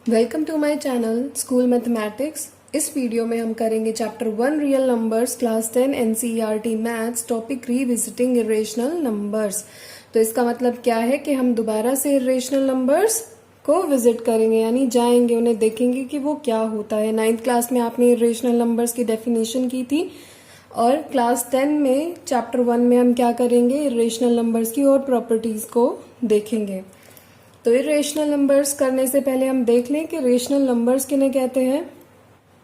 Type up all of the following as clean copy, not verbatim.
Welcome to my channel school mathematics. इस video में हम करेंगे chapter 1 real numbers class 10 NCERT maths topic revisiting irrational numbers. तो इसका मतलब क्या है कि हम दोबारा से इरेशनल नंबर्स को विजिट करेंगे, यानी जाएंगे, उन्हें देखेंगे कि वो क्या होता है। 9th क्लास में आपने इरेशनल नंबर्स की डेफिनेशन की थी और क्लास 10 में चैप्टर 1 में हम क्या करेंगे, इरेशनल नंबर्स की और प्रॉपर्टीज को देखेंगे। तो इरेशनल नंबर्स करने से पहले हम देख लें कि रेशनल नंबर्स किन्हें कहते हैं।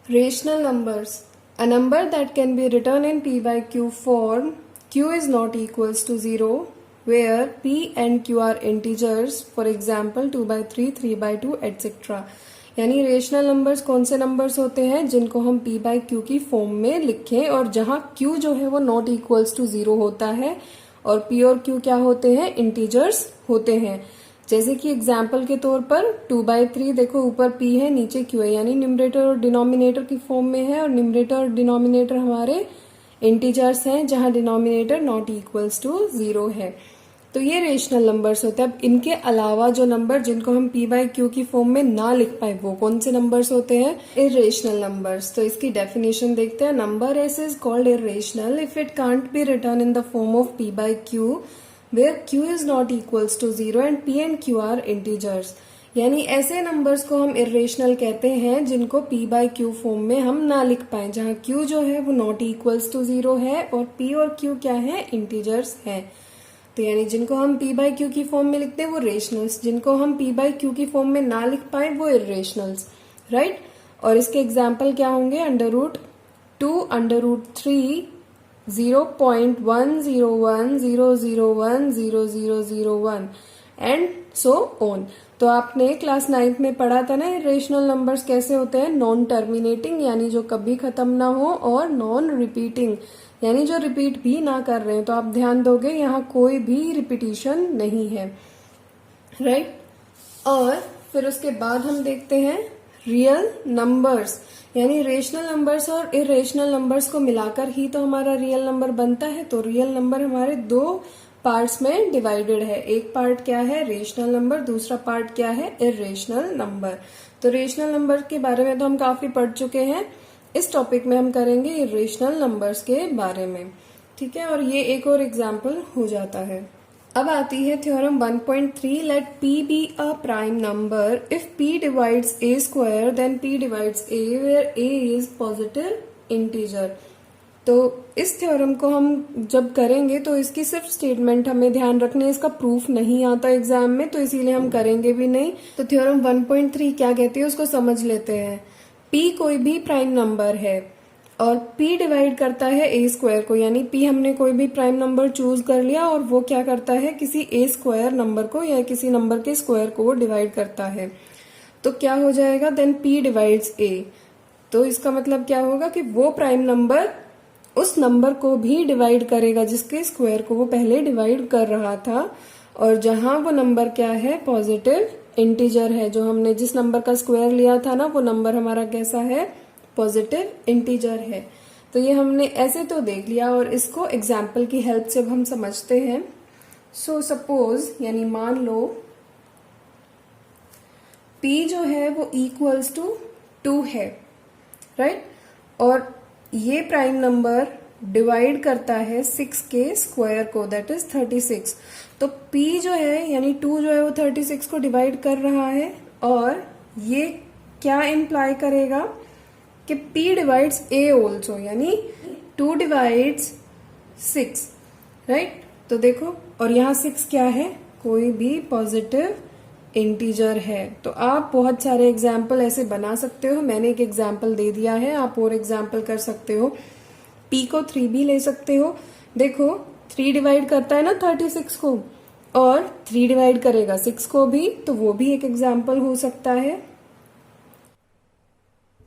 Rational numbers, a number that can be return in p by q form, q is not equals to 0 where p and q are integers, for example 2 by 3, 3 by 2 etc. यानी rational numbers कौन से numbers होते हैं जिनको हम p by q की form में लिखें और जहां q जो है वो नॉट इक्वल्स टू 0 होता है और p और q क्या होते हैं, इंटीजर्स होते हैं। जैसे कि एग्जाम्पल के तौर पर 2/3, देखो ऊपर p है नीचे q है, यानी न्यूमरेटर और डिनोमिनेटर की फॉर्म में है और न्यूमरेटर और डिनोमिनेटर हमारे इंटीजर्स हैं जहां डिनोमिनेटर नॉट इक्वल्स टू 0 है। तो ये रेशनल नंबर्स होते हैं। अब इनके अलावा जो नंबर जिनको हम p by q की फॉर्म में ना लिख पाए वो कौन से नंबर्स होते हैं, इरेशनल नंबर्स। तो इसकी डेफिनेशन देखते हैं। Number S is called irrational if it can't be return in the form of p by q where q is not equals to 0 and p and q are integers। यानी ऐसे numbers को हम irrational कहते हैं जिनको p by q form में हम ना लिख पाए, जहां q जो है वो नॉट इक्वल्स टू 0 है और p और q क्या है, इंटीजर्स हैं। तो यानी जिनको हम p by q की फॉर्म में लिखते हैं वो रेशनल्स, जिनको हम p by q की फॉर्म में ना लिख पाए वो इरेशनल्स, राइट। और इसके एग्जाम्पल क्या होंगे, √2, √3, 0.1010010001 एंड सो ऑन। तो आपने क्लास 9th में पढ़ा था ना इरेशनल नंबर्स कैसे होते हैं, नॉन टर्मिनेटिंग यानी जो कभी खत्म ना हो और नॉन रिपीटिंग यानी जो रिपीट भी ना कर रहे हैं। तो आप ध्यान दोगे यहाँ कोई भी रिपीटिशन नहीं है, राइट। और फिर उसके बाद हम देखते हैं रियल नंबर्स, यानी रेशनल नंबर्स और इरेशनल नंबर्स को मिलाकर ही तो हमारा रियल नंबर बनता है। तो रियल नंबर हमारे दो पार्ट्स में डिवाइडेड है, एक पार्ट क्या है रेशनल नंबर, दूसरा पार्ट क्या है इरेशनल नंबर। तो रेशनल नंबर के बारे में तो हम काफी पढ़ चुके हैं, इस टॉपिक में हम करेंगे इरेशनल नंबर्स के बारे में, ठीक है। और ये एक और एग्जाम्पल हो जाता है। अब आती है theorem 1.3, let p be a prime number if p divides a square then p divides a where a is positive integer. तो इस थ्योरम को हम जब करेंगे तो इसकी सिर्फ स्टेटमेंट हमें ध्यान रखनी है, इसका प्रूफ नहीं आता एग्जाम में, तो इसीलिए हम करेंगे भी नहीं। तो थ्योरम 1.3 क्या कहती है उसको समझ लेते हैं। p कोई भी प्राइम नंबर है और p डिवाइड करता है a स्क्वायर को, यानी p हमने कोई भी प्राइम नंबर चूज कर लिया और वो क्या करता है, किसी a स्क्वायर नंबर को या किसी नंबर के स्क्वायर को वो डिवाइड करता है। तो क्या हो जाएगा, देन p डिवाइड्स a। तो इसका मतलब क्या होगा कि वो प्राइम नंबर उस नंबर को भी डिवाइड करेगा जिसके स्क्वायर को वो पहले डिवाइड कर रहा था, और जहां वो नंबर क्या है, पॉजिटिव इंटीजर है। जो हमने जिस नंबर का स्क्वायर लिया था ना वो नंबर हमारा कैसा है, पॉजिटिव इंटीजर है। तो ये हमने ऐसे तो देख लिया और इसको एग्जाम्पल की हेल्प से हम समझते हैं। सो सपोज यानी मान लो p जो है वो इक्वल्स टू 2 है, राइट। और ये प्राइम नंबर डिवाइड करता है 6 के स्क्वायर को, दैट इज 36। तो p जो है यानी 2 जो है वो 36 को डिवाइड कर रहा है और ये क्या इम्प्लाई करेगा कि p डिवाइड्स a ऑल्सो, यानी 2 डिवाइड्स 6, राइट। तो देखो, और यहाँ 6 क्या है, कोई भी पॉजिटिव इंटीजर है। तो आप बहुत सारे एग्जाम्पल ऐसे बना सकते हो, मैंने एक एग्जाम्पल दे दिया है, आप और एग्जाम्पल कर सकते हो। p को 3 भी ले सकते हो। देखो 3 डिवाइड करता है ना 36 को और 3 डिवाइड करेगा 6 को भी, तो वो भी एक एग्जाम्पल हो सकता है।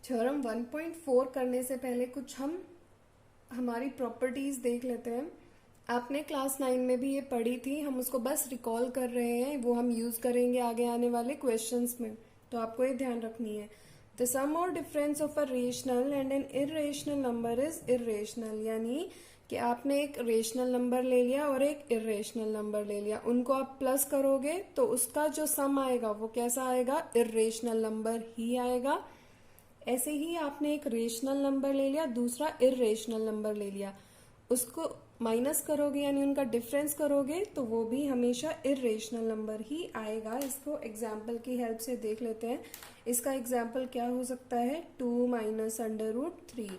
थ्योरम 1.4 करने से पहले कुछ हम हमारी प्रॉपर्टीज देख लेते हैं। आपने क्लास 9 में भी ये पढ़ी थी, हम उसको बस रिकॉल कर रहे हैं, वो हम यूज करेंगे आगे आने वाले क्वेश्चंस में, तो आपको ये ध्यान रखनी है। द सम और difference of a rational and an irrational number is irrational, यानी कि आपने एक रेशनल नंबर ले लिया और एक इर्रेशनल नंबर ले लिया, उनको आप प्लस करोगे तो उसका जो सम आएगा वो कैसा आएगा, इर्रेशनल नंबर ही आएगा। ऐसे ही आपने एक रेशनल नंबर ले लिया, दूसरा इर्रेशनल नंबर ले लिया, उसको माइनस करोगे यानी उनका डिफरेंस करोगे तो वो भी हमेशा इर्रेशनल नंबर ही आएगा। इसको एग्जाम्पल की हेल्प से देख लेते हैं। इसका एग्जाम्पल क्या हो सकता है, 2 माइनस अंडर रूट 3।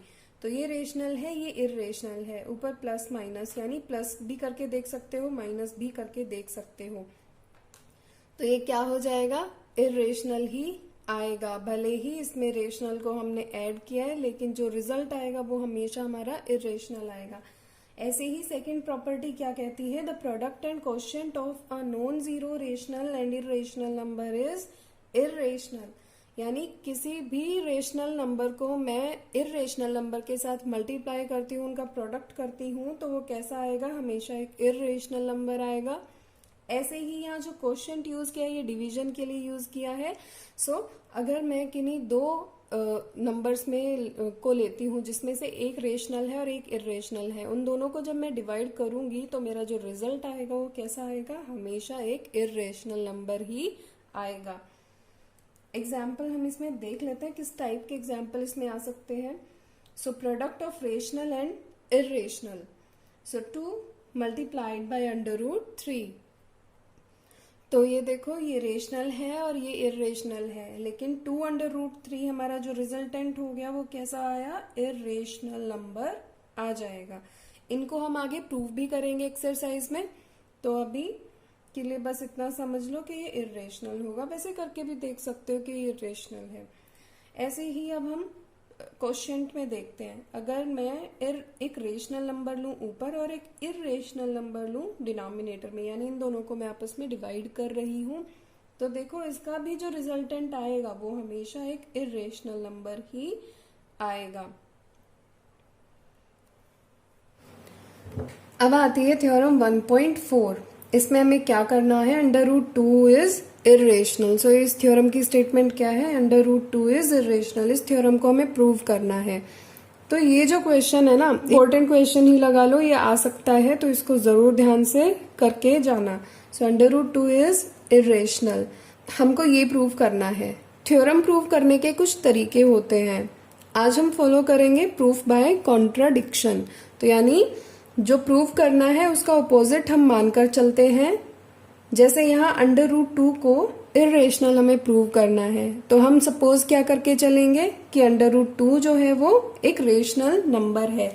तो ये रेशनल है, ये इर्रेशनल है, ऊपर प्लस माइनस यानी प्लस भी करके देख सकते हो, माइनस भी करके देख सकते हो। तो ये क्या हो जाएगा, इर्रेशनल ही आएगा। भले ही इसमें रेशनल को हमने ऐड किया है लेकिन जो रिजल्ट आएगा वो हमेशा हमारा इर्रेशनल आएगा। ऐसे ही सेकंड प्रॉपर्टी क्या कहती है, the product and quotient of a non zero rational and irrational number is irrational. यानी किसी भी रेशनल नंबर को मैं इर्रेशनल नंबर के साथ मल्टीप्लाई करती हूँ, उनका प्रोडक्ट करती हूँ, तो वो कैसा आएगा, हमेशा एक इर्रेशनल नंबर आएगा। ऐसे ही यहाँ जो क्वोशिएंट यूज किया है ये डिवीजन के लिए यूज किया है। सो अगर मैं किन्हीं दो नंबर्स में को लेती हूँ जिसमें से एक रेशनल है और एक इर्रेशनल है, उन दोनों को जब मैं डिवाइड करूंगी तो मेरा जो रिजल्ट आएगा वो कैसा आएगा, हमेशा एक इर्रेशनल नंबर ही आएगा। एग्जाम्पल हम इसमें देख लेते हैं किस टाइप के एग्जाम्पल इसमें आ सकते हैं। So product of rational and irrational, so 2 multiplied by under root 3। तो ये देखो ये रेशनल है और ये इर्रेशनल है, लेकिन 2 अंडर रूट 3 हमारा जो रिजल्टेंट हो गया वो कैसा आया, इर्रेशनल नंबर आ जाएगा। इनको हम आगे प्रूव भी करेंगे एक्सरसाइज में, तो अभी के लिए बस इतना समझ लो कि ये इर्रेशनल होगा। वैसे करके भी देख सकते हो कि ये इर्रेशनल है। ऐसे ही अब हम क्वोशिएंट में देखते हैं। अगर मैं एक रेशनल नंबर लूं ऊपर और एक इर्रेशनल नंबर लूं डिनोमिनेटर में, यानी इन दोनों को मैं आपस में डिवाइड कर रही हूं, तो देखो इसका भी जो रिजल्टेंट आएगा वो हमेशा एक इर्रेशनल नंबर ही आएगा। अब आती है थ्योरम 1.4। इसमें हमें क्या करना है, अंडर रूट 2 इज इर्रेशनल। सो इस थ्योरम की स्टेटमेंट क्या है, अंडर रूट 2 इज इर्रेशनल। इस थ्योरम को हमें प्रूव करना है। तो ये जो क्वेश्चन है ना, इंपॉर्टेंट क्वेश्चन ही लगा लो, ये आ सकता है, तो इसको जरूर ध्यान से करके जाना। So under root 2 is irrational, हमको ये प्रूव करना है। थ्योरम प्रूव करने के कुछ तरीके होते हैं, आज हम फॉलो करेंगे प्रूफ बाय कॉन्ट्राडिक्शन। तो यानी जो प्रूव करना है उसका अपोजिट हम मानकर चलते हैं। जैसे यहाँ अंडर रूट 2 को इर्रेशनल हमें प्रूव करना है, तो हम सपोज क्या करके चलेंगे कि अंडर रूट 2 जो है वो एक रेशनल नंबर है,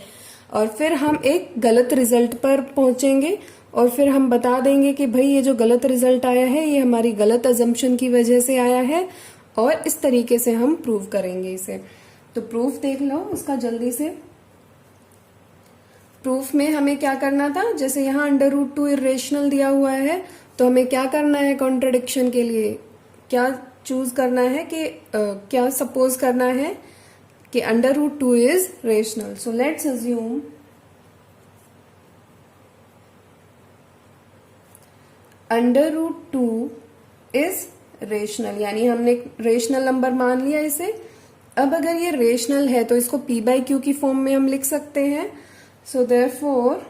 और फिर हम एक गलत रिजल्ट पर पहुंचेंगे और फिर हम बता देंगे कि भाई ये जो गलत रिजल्ट आया है ये हमारी गलत अजम्पशन की वजह से आया है, और इस तरीके से हम प्रूव करेंगे इसे। तो प्रूफ देख लो उसका जल्दी से। प्रूफ में हमें क्या करना था, जैसे यहाँ अंडर रूट 2 इर्रेशनल दिया हुआ है, तो हमें क्या करना है, कॉन्ट्रडिक्शन के लिए क्या चूज करना है कि क्या सपोज करना है कि under root 2 is rational. So let's assume under root 2 is rational, यानी हमने रेशनल नंबर मान लिया इसे। अब अगर ये रेशनल है तो इसको p बाई क्यू की फॉर्म में हम लिख सकते हैं। So therefore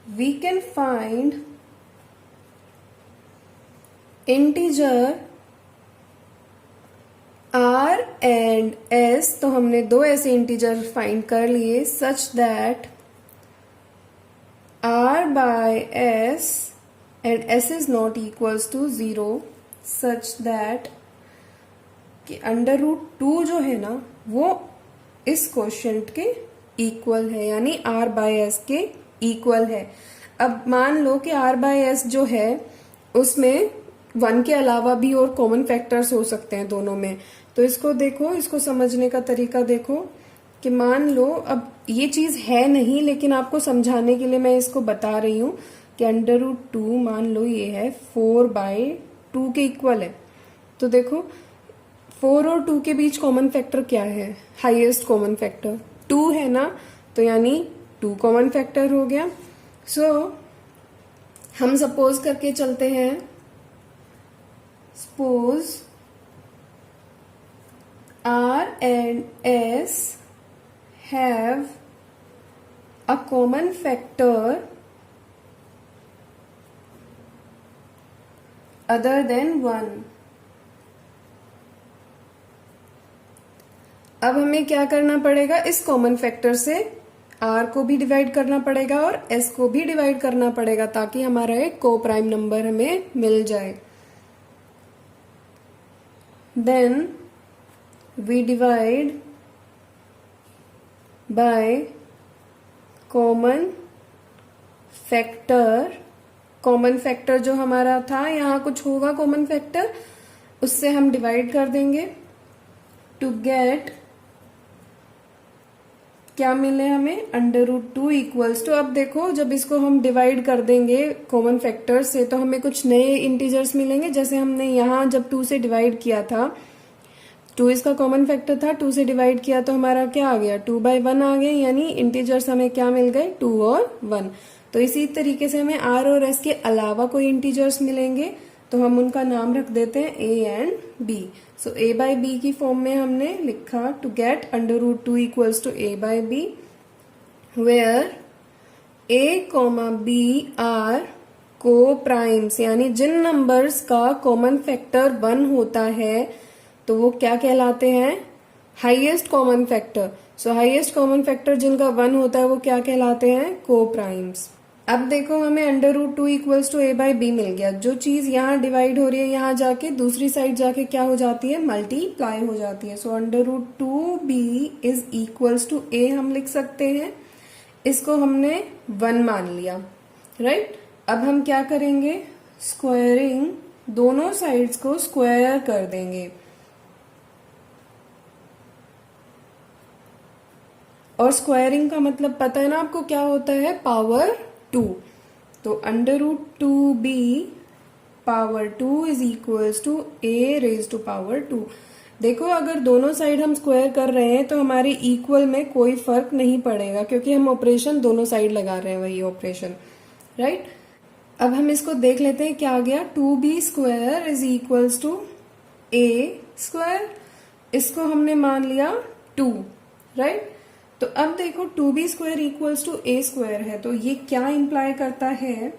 we can find integer r and s। तो हमने दो ऐसे इंटीजर फाइंड कर लिए such that r by s and s is not equals to 0, such that कि अंडर रूट 2 जो है ना वो इस क्वोशिएंट के इक्वल है, यानी r बाय s के इक्वल है। अब मान लो कि r बाय s जो है उसमें 1 के अलावा भी और कॉमन फैक्टर्स हो सकते हैं दोनों में। तो इसको देखो, इसको समझने का तरीका देखो कि मान लो अब ये चीज है नहीं, लेकिन आपको समझाने के लिए मैं इसको बता रही हूं कि अंडर रूट 2 मान लो ये है 4 बाय 2 के इक्वल है। तो देखो 4 और 2 के बीच कॉमन फैक्टर क्या है, हाईएस्ट कॉमन फैक्टर 2 है ना, तो यानी 2 कॉमन फैक्टर हो गया। सो हम सपोज करके चलते हैं, suppose R and S have a common factor other than 1। अब हमें क्या करना पड़ेगा, इस कॉमन फैक्टर से r को भी डिवाइड करना पड़ेगा और s को भी डिवाइड करना पड़ेगा ताकि हमारा एक को प्राइम नंबर हमें मिल जाए। Then we divide by common factor. Common factor जो हमारा था, यहाँ कुछ होगा कॉमन फैक्टर, उससे हम डिवाइड कर देंगे टू गेट क्या मिले हमें, √2 इक्वल्स टू। अब देखो जब इसको हम डिवाइड कर देंगे कॉमन फैक्टर से तो हमें कुछ नए इंटीजर्स मिलेंगे। जैसे हमने यहाँ जब 2 से डिवाइड किया था, 2 इसका कॉमन फैक्टर था, 2 से डिवाइड किया तो हमारा क्या आ गया, 2/1 आ गए, यानी इंटीजर्स हमें क्या मिल गए, 2 और 1। तो इसी तरीके से हमें r और s के अलावा कोई इंटीजर्स मिलेंगे तो हम उनका नाम रख देते हैं a and b। So a/b की फॉर्म में हमने लिखा to get √2 equals to a/b where a, b are coprimes, यानी जिन नंबर्स का कॉमन फैक्टर 1 होता है तो वो क्या कहलाते हैं, highest common factor. So highest common factor जिनका 1 होता है वो क्या कहलाते हैं, को प्राइम्स। अब देखो हमें √2 इक्वल्स टू a/b मिल गया। जो चीज यहाँ डिवाइड हो रही है यहाँ जाके दूसरी साइड जाके क्या हो जाती है, मल्टीप्लाई हो जाती है। So √2b is equals to a हम लिख सकते हैं। इसको हमने 1 मान लिया, राइट। अब हम क्या करेंगे, स्क्वायरिंग, दोनों साइड्स को स्क्वायर कर देंगे और स्क्वायरिंग का मतलब पता है ना आपको क्या होता है, पावर 2। तो √2b power 2 is equals to a raise to power 2। देखो अगर दोनों साइड हम स्क्वायर कर रहे हैं तो हमारे इक्वल में कोई फर्क नहीं पड़ेगा क्योंकि हम ऑपरेशन दोनों साइड लगा रहे हैं, वही ऑपरेशन, राइट। अब हम इसको देख लेते हैं क्या आ गया, 2b square is equals to a square. इसको हमने मान लिया 2, राइट। तो अब देखो 2b square equals to a square है तो ये क्या इंप्लाई करता है,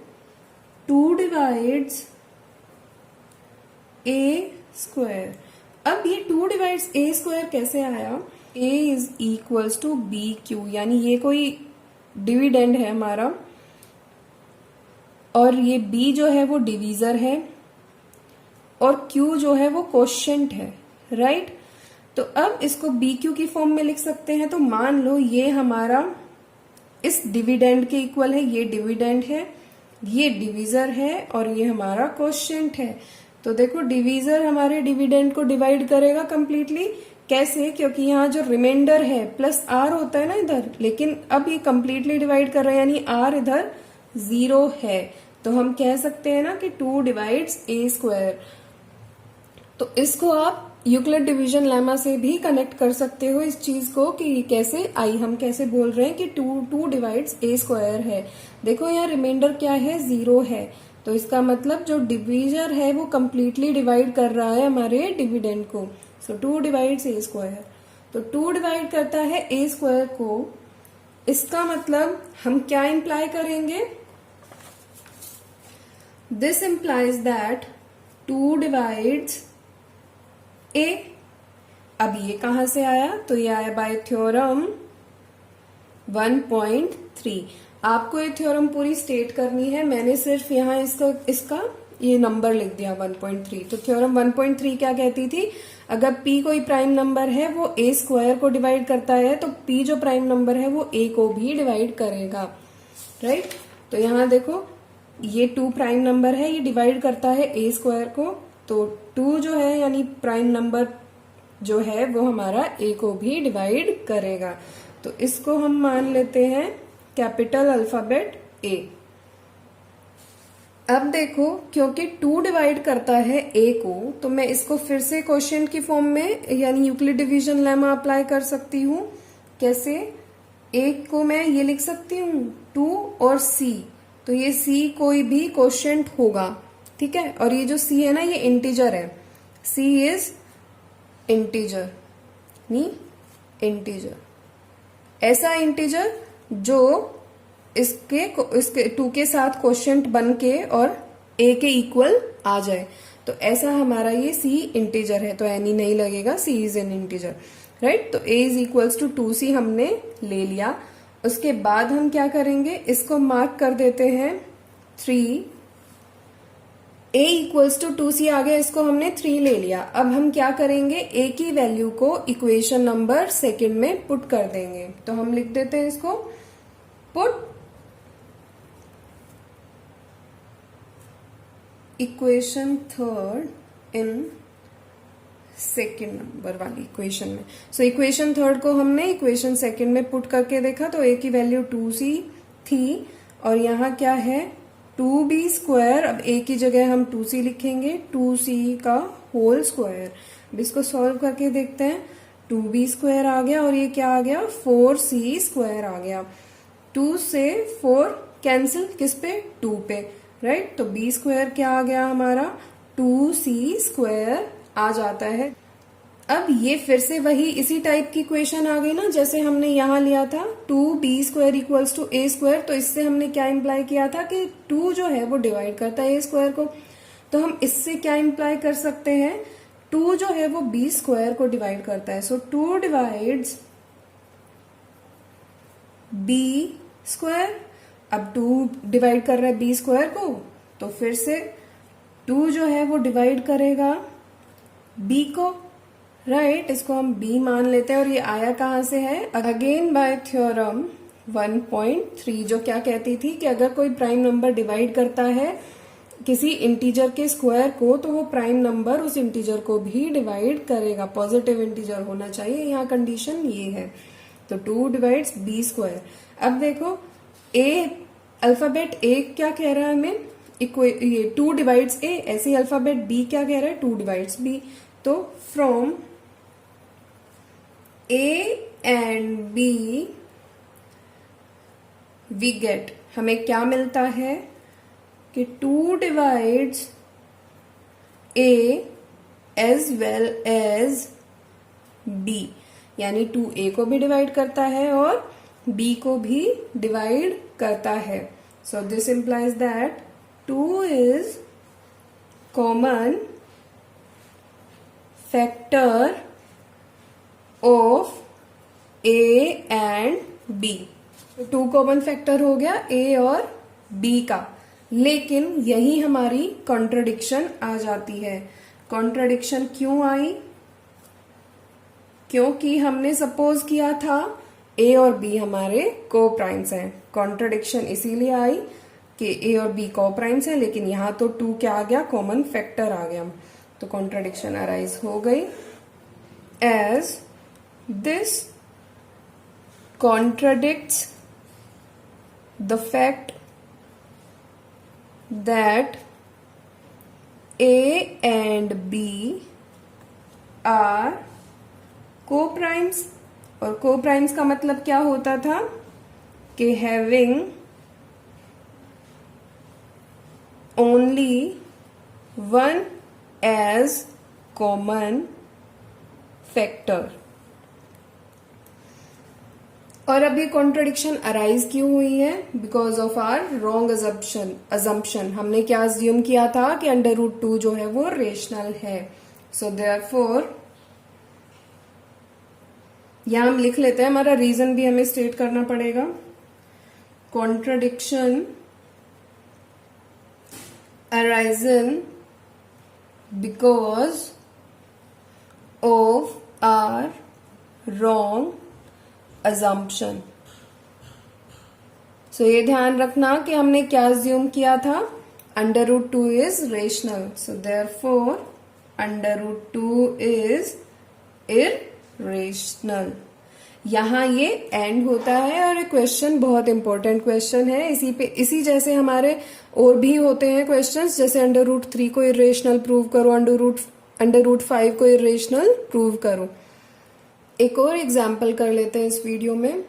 2 डिवाइड्स a स्क्वायर। अब ये 2 डिवाइड्स a स्क्वायर कैसे आया, a is equals to bq, यानी ये कोई डिविडेंड है हमारा और ये b जो है वो डिवीजर है और q जो है वो कोशेंट है, राइट। तो अब इसको BQ की फॉर्म में लिख सकते हैं। तो मान लो ये हमारा इस डिविडेंड के इक्वल है, ये डिविडेंड है, ये डिवीजर है और ये हमारा कोशेंट है। तो देखो डिवीजर हमारे डिविडेंड को डिवाइड करेगा कंप्लीटली, कैसे, क्योंकि यहाँ जो रिमाइंडर है प्लस r होता है ना इधर, लेकिन अब ये कंप्लीटली डिवाइड कर रहा है यानी r इधर 0 है। तो हम कह सकते हैं ना कि 2 डिवाइड्स a स्क्वायर। तो इसको आप यूक्लिड डिवीजन लेमा से भी कनेक्ट कर सकते हो इस चीज को कि कैसे हम कैसे बोल रहे हैं कि 2 डिवाइड्स a स्क्वायर है। देखो यहाँ रिमाइंडर क्या है, 0 है, तो इसका मतलब जो डिवीजर है वो कंप्लीटली डिवाइड कर रहा है हमारे डिविडेंड को। सो 2 डिवाइड्स a स्क्वायर, तो 2 डिवाइड करता है a स्क्वायर को। इसका मतलब हम क्या इंप्लाई करेंगे, this implies that 2 divides a। अब ये कहां से आया, तो ये आया बाय थ्योरम 1.3। आपको ये थ्योरम पूरी स्टेट करनी है, मैंने सिर्फ यहाँ इसका ये नंबर लिख दिया 1.3। तो थ्योरम 1.3 क्या कहती थी, अगर p कोई प्राइम नंबर है वो a स्क्वायर को डिवाइड करता है तो p जो प्राइम नंबर है वो a को भी डिवाइड करेगा, राइट। तो यहाँ देखो ये 2 प्राइम नंबर है, ये डिवाइड करता है a स्क्वायर को, तो 2 जो है यानी प्राइम नंबर जो है वो हमारा a को भी डिवाइड करेगा। तो इसको हम मान लेते हैं कैपिटल अल्फाबेट A। अब देखो क्योंकि 2 डिवाइड करता है a को, तो मैं इसको फिर से क्वोशिएंट की फॉर्म में यानी यूक्लिड डिवीजन लेमा अप्लाई कर सकती हूँ। कैसे, a को मैं ये लिख सकती हूँ 2 और c, तो ये c कोई भी क्वोशिएंट होगा, ठीक है। और ये जो c है ना ये इंटीजर है, c इज इंटीजर, नहीं इंटीजर, ऐसा इंटीजर जो इसके 2 के साथ क्वोशिएंट बन के और a के इक्वल आ जाए। तो ऐसा हमारा ये c इंटीजर है, तो any नहीं लगेगा, c is an integer, right. तो a is equals to 2c हमने ले लिया। उसके बाद हम क्या करेंगे, इसको मार्क कर देते हैं 3। a इक्वल्स टू 2c आ गया, इसको हमने 3 ले लिया। अब हम क्या करेंगे, a की वैल्यू को इक्वेशन नंबर सेकंड में पुट कर देंगे। तो हम लिख देते हैं इसको put equation third in second number वाली इक्वेशन में। सो इक्वेशन थर्ड को हमने इक्वेशन सेकेंड में पुट करके देखा, तो a की वैल्यू 2c थी और यहाँ क्या है 2b²। अब a की जगह हम 2c लिखेंगे, 2c का होल स्क्वायर। अब इसको सॉल्व करके देखते हैं, 2b² आ गया और ये क्या आ गया 4c² आ गया। 2 से 4 कैंसिल किस पे, 2 पे, राइट। तो b² क्या आ गया हमारा 2c² आ जाता है। अब ये फिर से वही इसी टाइप की इक्वेशन आ गई ना, जैसे हमने यहां लिया था 2b² इक्वल्स टू a²। तो इससे हमने क्या इम्प्लाई किया था कि 2 जो है वो डिवाइड करता है a² को। तो हम इससे क्या इम्प्लाई कर सकते हैं, 2 जो है वो b² को डिवाइड करता है। सो 2 डिवाइड्स b²। अब 2 डिवाइड कर रहा है b² को, तो फिर से 2 जो है वो डिवाइड करेगा b को, राइट। इसको हम b मान लेते हैं और ये आया कहां से है, अगेन बाय थ्योरम 1.3, जो क्या कहती थी कि अगर कोई प्राइम नंबर डिवाइड करता है किसी इंटीजर के स्क्वायर को, तो वो प्राइम नंबर उस इंटीजर को भी डिवाइड करेगा। पॉजिटिव इंटीजर होना चाहिए, यहाँ कंडीशन ये है। तो 2 डिवाइड्स b²। अब देखो a अल्फाबेट a क्या कह रहा है हमें, ये 2 डिवाइड्स a, ऐसे ही अल्फाबेट b क्या कह रहा है 2 डिवाइड्स b। तो from a and b we get, हमें क्या मिलता है कि 2 divides a as well as b, यानी 2a को भी डिवाइड करता है और b को भी डिवाइड करता है। सो this implies that 2 is common factor of a and b। 2 common factor हो गया a और b का, लेकिन यही हमारी कॉन्ट्रडिक्शन आ जाती है। कॉन्ट्रडिक्शन क्यों आई, क्योंकि हमने सपोज किया था a और b हमारे को प्राइम्स हैं। कॉन्ट्रडिक्शन इसीलिए आई कि a और b को प्राइम्स हैं, लेकिन यहां तो 2 क्या आ गया, कॉमन फैक्टर आ गया। तो कॉन्ट्रडिक्शन अराइज हो गई। As this contradicts the fact that a and b are co-primes। और co-primes का मतलब क्या होता था कि having only one as common factor। और अब ये कॉन्ट्रडिक्शन अराइज क्यों हुई है, because of our wrong assumption. हमने क्या अज्यूम किया था कि √2 जो है वो रेशनल है। सो देयरफॉर यहां हम लिख लेते हैं, हमारा रीजन भी हमें स्टेट करना पड़ेगा। Contradiction arisen because of our wrong assumption। So ये ध्यान रखना कि हमने क्या अज्यूम किया था, √2 is rational. So therefore √2 is irrational. यहां ये एंड होता है और ये क्वेश्चन बहुत इंपॉर्टेंट क्वेश्चन है। इसी जैसे हमारे और भी होते हैं क्वेश्चंस, जैसे √3 को इररेशनल प्रूव करो, √5 को इररेशनल प्रूव करो। एक और एग्जाम्पल कर लेते हैं इस वीडियो में।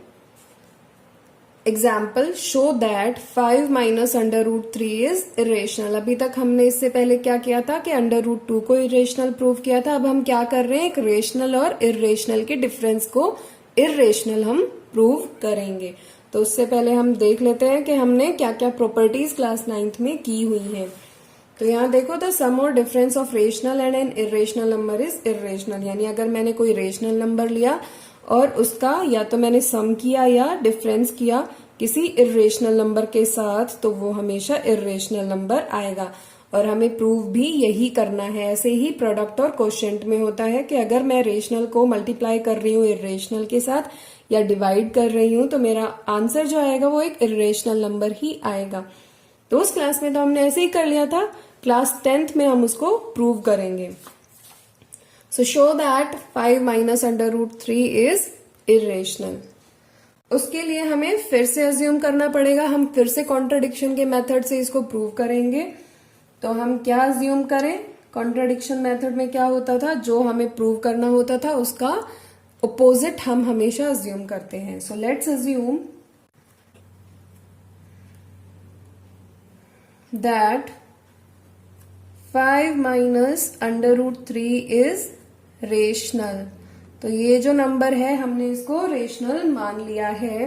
Example show that 5 minus √3 is irrational. अभी तक हमने इससे पहले क्या किया था कि √2 को इरेशनल प्रूव किया था। अब हम क्या कर रहे हैं, एक रेशनल और इरेशनल के डिफरेंस को इरेशनल हम प्रूव करेंगे। तो उससे पहले हम देख लेते हैं कि हमने क्या क्या प्रॉपर्टीज क्लास 9th में की हुई हैं। तो यहाँ देखो, द सम और difference of rational and an irrational number is irrational. यानी अगर मैंने कोई रेशनल नंबर लिया और उसका या तो मैंने सम किया या डिफरेंस किया किसी इरेशनल नंबर के साथ, तो वो हमेशा इरेशनल नंबर आएगा। और हमें प्रूव भी यही करना है। ऐसे ही प्रोडक्ट और कोशेंट में होता है कि अगर मैं रेशनल को मल्टीप्लाई कर रही हूँ इरेशनल के साथ या डिवाइड कर रही हूँ, तो मेरा आंसर जो आएगा वो एक इरेशनल नंबर ही आएगा। तो उस क्लास में तो हमने ऐसे ही कर लिया था, क्लास 10th में हम उसको प्रूव करेंगे। So show that 5 minus under root 3 is irrational. उसके लिए हमें फिर से अज्यूम करना पड़ेगा, हम फिर से कॉन्ट्रडिक्शन के मेथड से इसको प्रूव करेंगे। तो हम क्या अज्यूम करें, कॉन्ट्रडिक्शन मेथड में क्या होता था, जो हमें प्रूव करना होता था उसका ऑपोजिट हम हमेशा अज्यूम करते हैं। So let's assume that 5 minus under root 3 is rational. तो ये जो नंबर है हमने इसको रेशनल मान लिया है।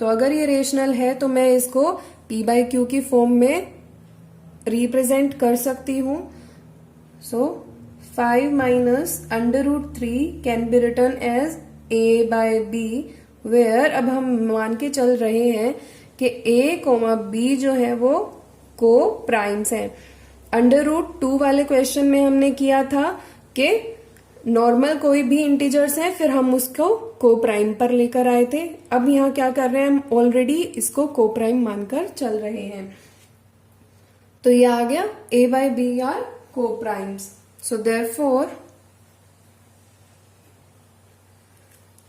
तो अगर ये रेशनल है तो मैं इसको p बाई क्यू की फॉर्म में रिप्रेजेंट कर सकती हूँ। So 5 minus under root 3 can be written as a by b, where अब हम मान के चल रहे हैं कि a कोमा b जो है वो को प्राइम्स हैं। अंडर रूट 2 वाले क्वेश्चन में हमने किया था कि नॉर्मल कोई भी इंटीजर्स है, फिर हम उसको को प्राइम पर लेकर आए थे। अब यहाँ क्या कर रहे हैं, हम ऑलरेडी इसको को प्राइम मानकर चल रहे हैं। तो ये आ गया a बाई बी आर को प्राइम्स। सो देयरफॉर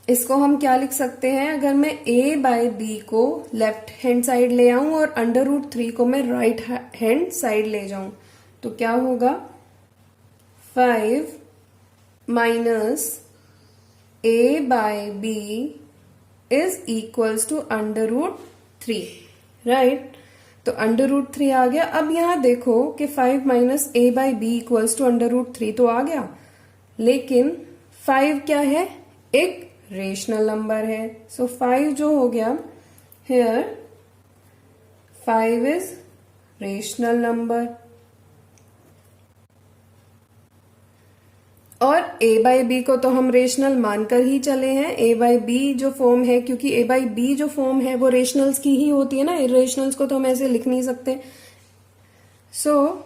इसको हम क्या लिख सकते हैं, अगर मैं a बाई बी को लेफ्ट हैंड साइड ले आऊं और अंडर रूट 3 को मैं राइट हैंड साइड ले जाऊं, तो क्या होगा, 5 minus a by b is equals to under root 3, right. तो अंडर रूट 3 आ गया। अब यहां देखो कि 5 minus a by b equals to under root 3 तो आ गया, लेकिन 5 क्या है, एक रेशनल नंबर है। सो 5 जो हो गया हियर, 5 इज रेशनल नंबर। और a बाई बी को तो हम रेशनल मानकर ही चले हैं। a बाई बी जो फॉर्म है, क्योंकि a बाई बी जो फॉर्म है वो रेशनल्स की ही होती है ना, इरेशनल्स को तो हम ऐसे लिख नहीं सकते। So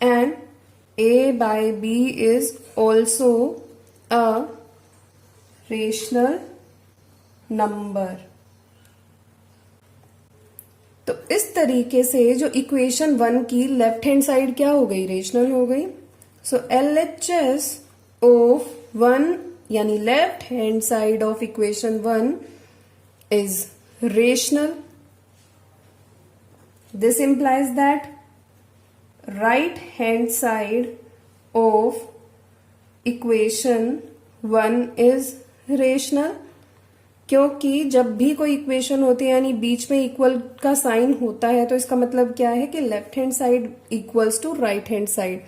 and a by b is also a rational number. तो इस तरीके से जो इक्वेशन 1 की लेफ्ट हैंड साइड क्या हो गई, रेशनल हो गई। सो LHS ऑफ 1 यानी left hand side of equation 1 is rational. This implies that right hand side of equation 1 is rational. क्योंकि जब भी कोई इक्वेशन होती है यानी बीच में इक्वल का साइन होता है, तो इसका मतलब क्या है कि left hand side equals to right hand side.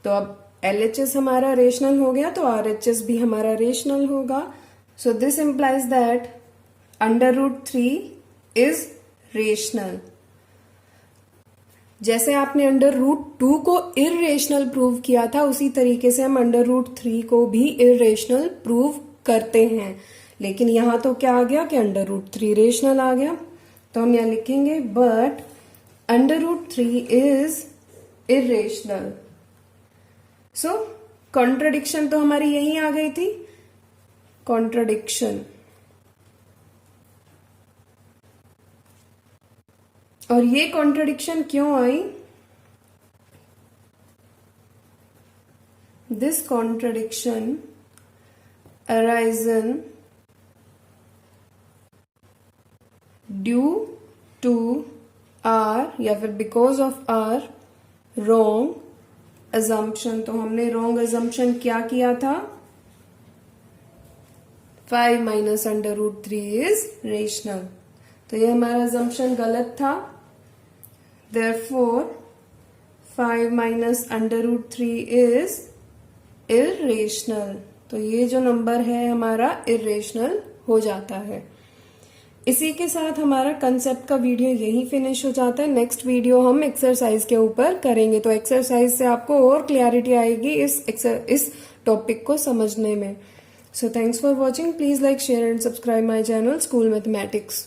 तो अब LHS हमारा रेशनल हो गया, तो RHS भी हमारा रेशनल होगा। So this implies that under root 3 is rational. जैसे आपने अंडर रूट 2 को इरेशनल प्रूव किया था, उसी तरीके से हम अंडर रूट 3 को भी इरेशनल प्रूव करते हैं। लेकिन यहां तो क्या आ गया कि अंडर रूट 3 रेशनल आ गया। तो हम यहां लिखेंगे but under root 3 is irrational. So contradiction तो हमारी यही आ गई थी, कॉन्ट्रडिक्शन। और ये कॉन्ट्रडिक्शन क्यों आई, this contradiction arisen due to our या फिर because of our wrong assumption. तो हमने रॉन्ग अजम्पशन क्या किया था, 5 minus under root 3 is rational. तो ये हमारा अजम्पशन गलत था। Therefore 5 minus under root 3 is irrational. तो ये जो नंबर है हमारा इरेशनल हो जाता है। इसी के साथ हमारा कंसेप्ट का वीडियो यही फिनिश हो जाता है। नेक्स्ट वीडियो हम एक्सरसाइज के ऊपर करेंगे, तो एक्सरसाइज से आपको और क्लैरिटी आएगी इस टॉपिक को समझने में। So thanks for watching. Please like, share and subscribe my channel School Mathematics.